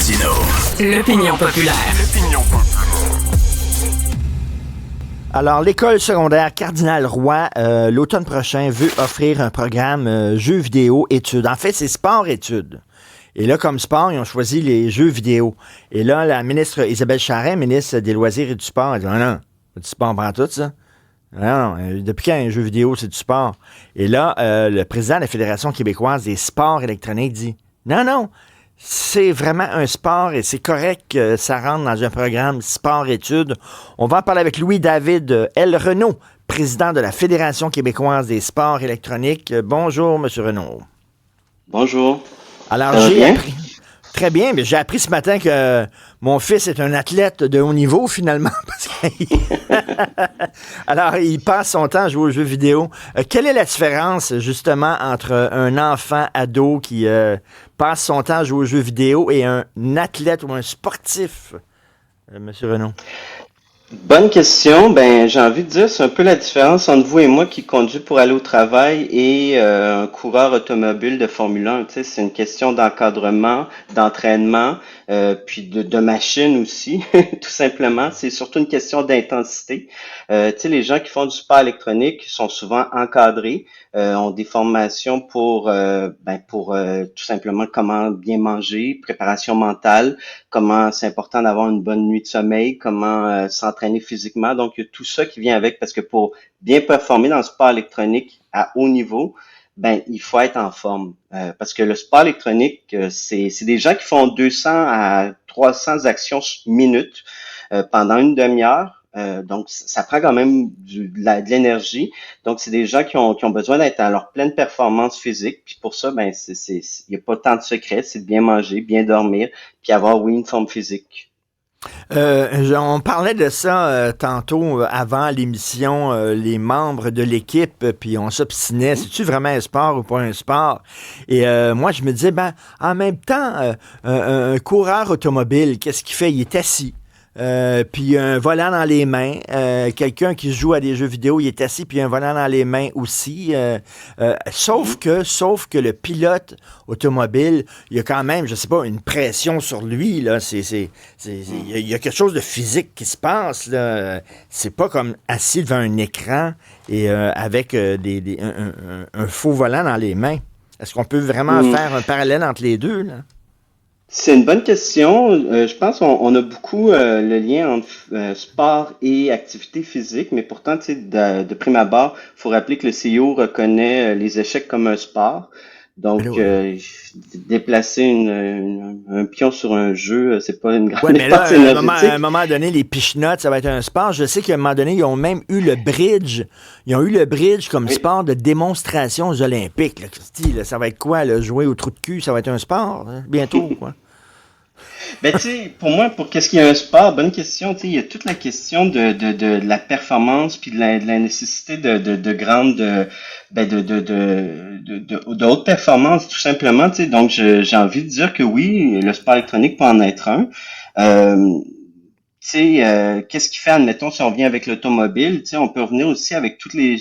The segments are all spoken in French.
Martino. L'opinion populaire. Alors, l'école secondaire Cardinal Roy, l'automne prochain, veut offrir un programme jeux vidéo études. En fait, c'est sport-études. Et là, comme sport, ils ont choisi les jeux vidéo. Et là, la ministre Isabelle Charest, ministre des Loisirs et du Sport, elle dit « Non, c'est du sport pendant tout, ça. Non, depuis quand un jeu vidéo, c'est du sport? » Et là, le président de la Fédération québécoise des sports électroniques dit « Non, c'est vraiment un sport et c'est correct que ça rentre dans un programme sport-études. » On va en parler avec Louis-David L. Renaud, président de la Fédération québécoise des sports électroniques. Bonjour, M. Renaud. Bonjour. Alors, j'ai appris... Très bien, mais j'ai appris ce matin que mon fils est un athlète de haut niveau, finalement. Alors, il passe son temps à jouer aux jeux vidéo. Quelle est la différence, justement, entre un enfant ado qui passe son temps à jouer aux jeux vidéo et un athlète ou un sportif, M. Renaud? Bonne question. Ben, j'ai envie de dire, c'est un peu la différence entre vous et moi qui conduit pour aller au travail et un coureur automobile de Formule 1. Tu sais, c'est une question d'encadrement, d'entraînement, puis de machine aussi, tout simplement. C'est surtout une question d'intensité. Tu sais, les gens qui font du sport électronique sont souvent encadrés, ont des formations pour tout simplement comment bien manger, préparation mentale, comment c'est important d'avoir une bonne nuit de sommeil, comment s'entraîner physiquement. Donc, il y a tout ça qui vient avec parce que pour bien performer dans le sport électronique à haut niveau, ben il faut être en forme. Parce que le sport électronique, c'est des gens qui font 200 à 300 actions minutes pendant une demi-heure. Donc, ça prend quand même de l'énergie. Donc, c'est des gens qui ont besoin d'être à leur pleine performance physique. Puis pour ça, ben il n'y a pas tant de secret. C'est de bien manger, bien dormir, puis avoir, oui, une forme physique. On parlait de ça tantôt avant l'émission, les membres de l'équipe, puis on s'obstinait, c'est-tu vraiment un sport ou pas un sport? Et moi, je me disais, en même temps, un coureur automobile, qu'est-ce qu'il fait? Il est assis. Puis un volant dans les mains. Quelqu'un qui joue à des jeux vidéo, il est assis, puis un volant dans les mains aussi. Sauf que le pilote automobile, il y a quand même, je sais pas, une pression sur lui. Là. Il y a quelque chose de physique qui se passe. Là. C'est pas comme assis devant un écran et avec un faux volant dans les mains. Est-ce qu'on peut vraiment faire un parallèle entre les deux, là? C'est une bonne question. Je pense qu'on a beaucoup le lien entre sport et activité physique, mais pourtant, tu sais, de prime abord, il faut rappeler que le CIO reconnaît les échecs comme un sport. Donc, déplacer un pion sur un jeu, c'est pas une grande dépense énergétique. À un moment donné, les pichenottes, ça va être un sport. Je sais qu'à un moment donné, ils ont même eu le bridge. Ils ont eu le bridge comme sport de démonstration aux Olympiques. Là, Christy, là, ça va être quoi, là, jouer au trou de cul? Ça va être un sport, hein, bientôt, quoi. Ben, tu sais, pour moi, pour qu'est-ce qu'il y a un sport, bonne question, tu sais, il y a toute la question de la performance puis de la nécessité de grandes, de haute performance, tout simplement, tu sais. Donc, j'ai envie de dire que oui, le sport électronique peut en être un. Qu'est-ce qui fait, admettons, si on vient avec l'automobile, tu sais, on peut revenir aussi avec toutes les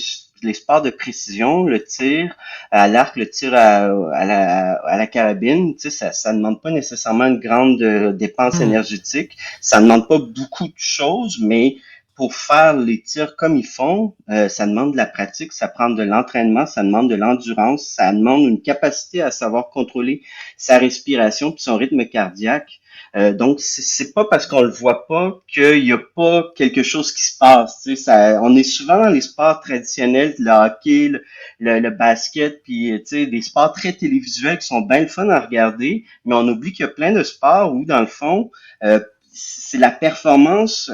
sports de précision, le tir à l'arc, le tir à la carabine, tu sais, ça demande pas nécessairement une grande dépense énergétique, ça demande pas beaucoup de choses, mais pour faire les tirs comme ils font, ça demande de la pratique, ça prend de l'entraînement, ça demande de l'endurance, ça demande une capacité à savoir contrôler sa respiration puis son rythme cardiaque. Donc, c'est pas parce qu'on le voit pas qu'il y a pas quelque chose qui se passe. Tu sais, on est souvent dans les sports traditionnels, le hockey, le basket, puis tu sais, des sports très télévisuels qui sont bien le fun à regarder, mais on oublie qu'il y a plein de sports où, dans le fond, c'est la performance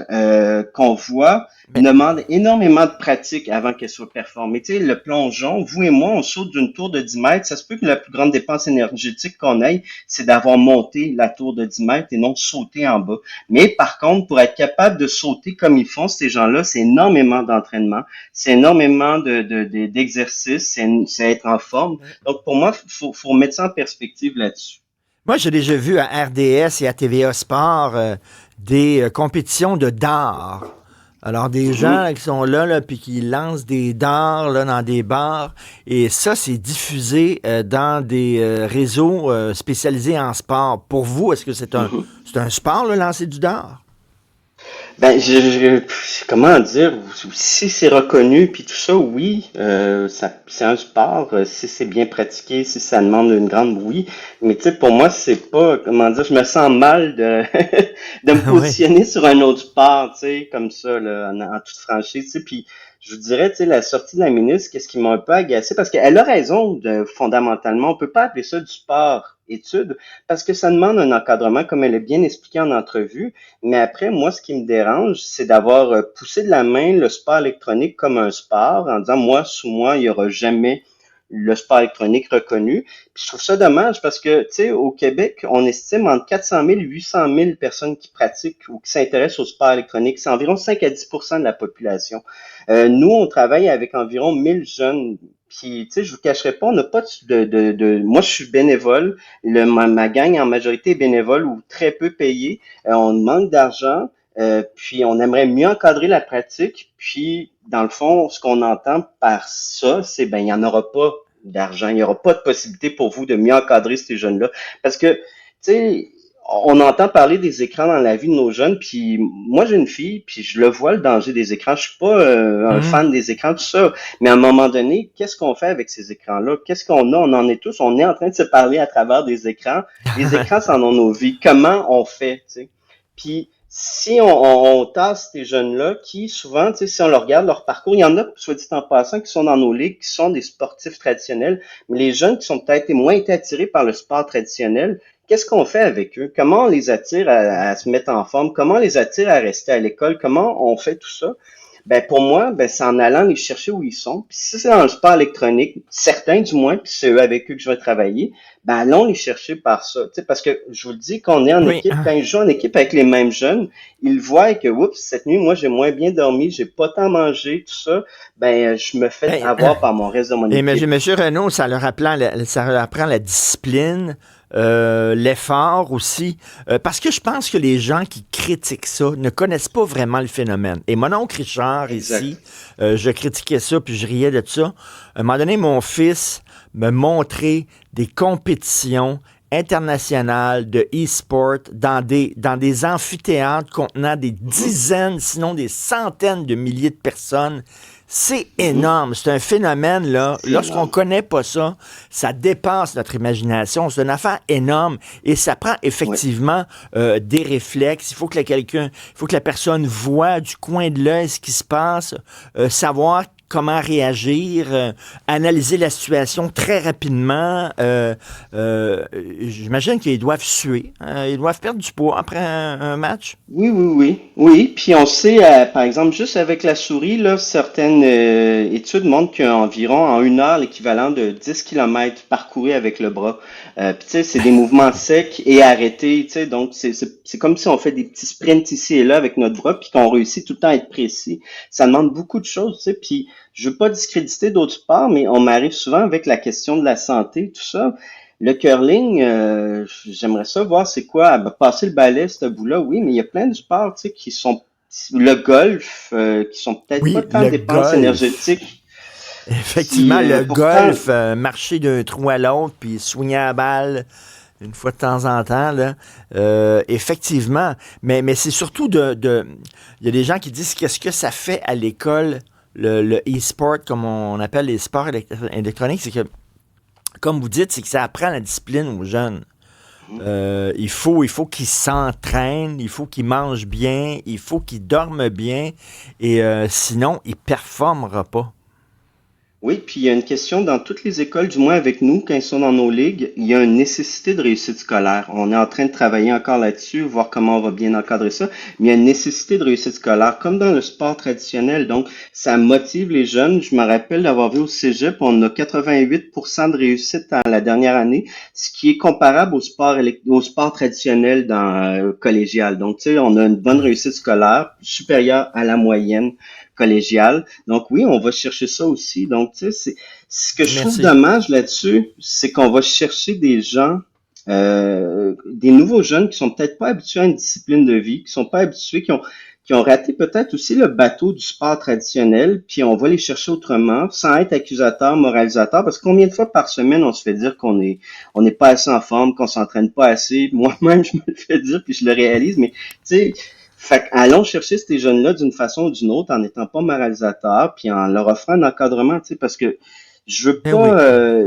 qu'on voit demande énormément de pratique avant qu'elle soit performée. Tu sais, le plongeon, vous et moi, on saute d'une tour de 10 mètres. Ça se peut que la plus grande dépense énergétique qu'on ait, c'est d'avoir monté la tour de 10 mètres et non de sauter en bas. Mais par contre, pour être capable de sauter comme ils font, ces gens-là, c'est énormément d'entraînement, c'est énormément d'exercice, c'est être en forme. Donc, pour moi, faut mettre ça en perspective là-dessus. Moi, j'ai déjà vu à RDS et à TVA Sport des compétitions de dards. Alors, des gens là, qui sont là, puis qui lancent des dards là, dans des bars, et ça, c'est diffusé dans des réseaux spécialisés en sport. Pour vous, est-ce que Mhm. c'est un sport, le lancer du dard? Ben, comment dire, si c'est reconnu puis tout ça, oui, c'est un sport, si c'est bien pratiqué, si ça demande une grande oui, mais tu sais, pour moi, c'est pas, comment dire, je me sens mal de de me Oui. positionner sur un autre sport, tu sais, comme ça, là, en toute franchise, tu sais, puis je vous dirais, tu sais, la sortie de la ministre, qu'est-ce qui m'a un peu agacé, parce qu'elle a raison, fondamentalement, on peut pas appeler ça du sport étude, parce que ça demande un encadrement, comme elle est bien expliqué en entrevue. Mais après, moi, ce qui me dérange, c'est d'avoir poussé de la main le sport électronique comme un sport en disant, moi, sous moi, il n'y aura jamais le sport électronique reconnu. Puis je trouve ça dommage parce que, tu sais, au Québec, on estime entre 400 000 et 800 000 personnes qui pratiquent ou qui s'intéressent au sport électronique. C'est environ 5 à 10 de la population. Nous, on travaille avec environ 1000 jeunes. Puis, tu sais, je vous cacherai pas, on n'a pas Moi, je suis bénévole. Ma gang, en majorité, est bénévole ou très peu payé. On manque d'argent, puis on aimerait mieux encadrer la pratique. Puis, dans le fond, ce qu'on entend par ça, c'est ben il n'y en aura pas d'argent, il n'y aura pas de possibilité pour vous de mieux encadrer ces jeunes-là. Parce que, tu sais, on entend parler des écrans dans la vie de nos jeunes, puis moi j'ai une fille, puis je le vois le danger des écrans. Je suis pas un Hum. fan des écrans, tout ça, mais à un moment donné, qu'est-ce qu'on fait avec ces écrans-là? Qu'est-ce qu'on a? On en est tous, on est en train de se parler à travers des écrans. Les écrans, ça en nos vies. Comment on fait, tu sais? Puis si on tasse ces jeunes-là, qui souvent, tu sais, si on leur regarde leur parcours, il y en a, soit dit en passant, qui sont dans nos ligues, qui sont des sportifs traditionnels, mais les jeunes qui sont peut-être moins été attirés par le sport traditionnel, qu'est-ce qu'on fait avec eux? Comment on les attire à se mettre en forme? Comment on les attire à rester à l'école? Comment on fait tout ça? Ben pour moi, ben c'est en allant les chercher où ils sont. Puis si c'est dans le sport électronique, certains du moins, puis c'est eux avec eux que je vais travailler, ben allons les chercher par ça. Tu sais, parce que je vous le dis, quand on est en Oui. équipe, quand ils jouent en équipe avec les mêmes jeunes, ils voient que oups, cette nuit, moi j'ai moins bien dormi, j'ai pas tant mangé, tout ça, ben je me fais Ben, avoir par mon reste de mon et équipe. M. Renault, ça leur apprend la discipline, l'effort aussi. Parce que je pense que les gens qui critiquent ça ne connaissent pas vraiment le phénomène. Et mon oncle Richard, Exact. ici, je critiquais ça, puis je riais de ça. À un moment donné, mon fils me montrait des compétitions internationales de e-sport dans des amphithéâtres contenant des Mhm, dizaines, sinon des centaines de milliers de personnes. C'est mhm. énorme. C'est un phénomène, là. C'est Lorsqu'on énorme. connaît pas ça, ça dépasse notre imagination. C'est une affaire énorme. Et ça prend Oui. effectivement des réflexes. Il faut que la personne voit du coin de l'œil ce qui se passe, savoir comment réagir, analyser la situation très rapidement. J'imagine qu'ils doivent suer. Ils doivent perdre du poids après un match. Oui, oui, oui. Oui, puis on sait, par exemple, juste avec la souris, là, certaines études montrent qu'environ en 1 heure, l'équivalent de 10 kilomètres parcourus avec le bras. Puis tu sais, c'est des mouvements secs et arrêtés, tu sais, donc c'est comme si on fait des petits sprints ici et là avec notre bras, puis qu'on réussit tout le temps à être précis. Ça demande beaucoup de choses, tu sais, puis je veux pas discréditer d'autres sports, mais on m'arrive souvent avec la question de la santé, tout ça. Le curling, j'aimerais ça voir c'est quoi. Ben, passer le balai, ce bout-là, oui, mais il y a plein de sports, tu sais, qui sont le golf, qui sont peut-être pas Oui, tant de le dépenses golf. énergétiques, qui Effectivement, le pourtant, golf, marcher d'un trou à l'autre, puis soigner la balle une fois de temps en temps, là, effectivement. Mais c'est surtout il y a des gens qui disent qu'est-ce que ça fait à l'école, le e-sport, comme on appelle les sports électroniques, c'est que, comme vous dites, c'est que ça apprend la discipline aux jeunes. Il faut qu'ils s'entraînent, il faut qu'ils mangent bien, il faut qu'ils dorment bien, et sinon, ils ne performeront pas. oui, puis il y a une question dans toutes les écoles, du moins avec nous, quand ils sont dans nos ligues, il y a une nécessité de réussite scolaire. On est en train de travailler encore là-dessus, voir comment on va bien encadrer ça, mais il y a une nécessité de réussite scolaire, comme dans le sport traditionnel. Donc, ça motive les jeunes. Je me rappelle d'avoir vu au Cégep, on a 88% de réussite à la dernière année, ce qui est comparable au sport traditionnel dans collégial. Donc, tu sais, on a une bonne réussite scolaire supérieure à la moyenne collégiale. Donc oui, on va chercher ça aussi. Donc, tu sais, ce que je trouve Merci. dommage là-dessus, c'est qu'on va chercher des gens, des nouveaux jeunes qui sont peut-être pas habitués à une discipline de vie, qui sont pas habitués, qui ont raté peut-être aussi le bateau du sport traditionnel, puis on va les chercher autrement, sans être accusateur, moralisateur, parce que combien de fois par semaine on se fait dire on n'est pas assez en forme, qu'on s'entraîne pas assez. Moi-même, je me le fais dire, puis je le réalise, mais tu sais, fait allons chercher ces jeunes-là d'une façon ou d'une autre en n'étant pas moralisateur, puis en leur offrant un encadrement, tu sais, parce que je veux Eh oui. pas,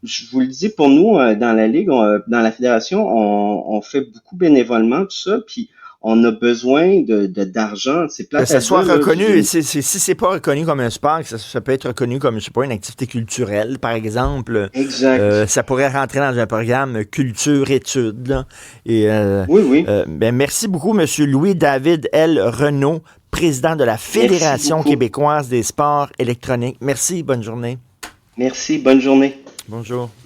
je vous le dis, pour nous, dans la Ligue, dans la Fédération, on fait beaucoup bénévolement, tout ça, puis on a besoin d'argent. C'est Que plate ça à soit dire, là. reconnu, si c'est pas reconnu comme un sport, que ça peut être reconnu comme, je sais pas, une activité culturelle, par exemple, Exact. ça pourrait rentrer dans un programme culture-études, là. Et, Oui, oui. ben, merci beaucoup, Monsieur Louis-David L. Renaud, président de la Merci Fédération beaucoup. québécoise des sports électroniques. Merci, bonne journée. Merci. Bonne journée. Bonjour.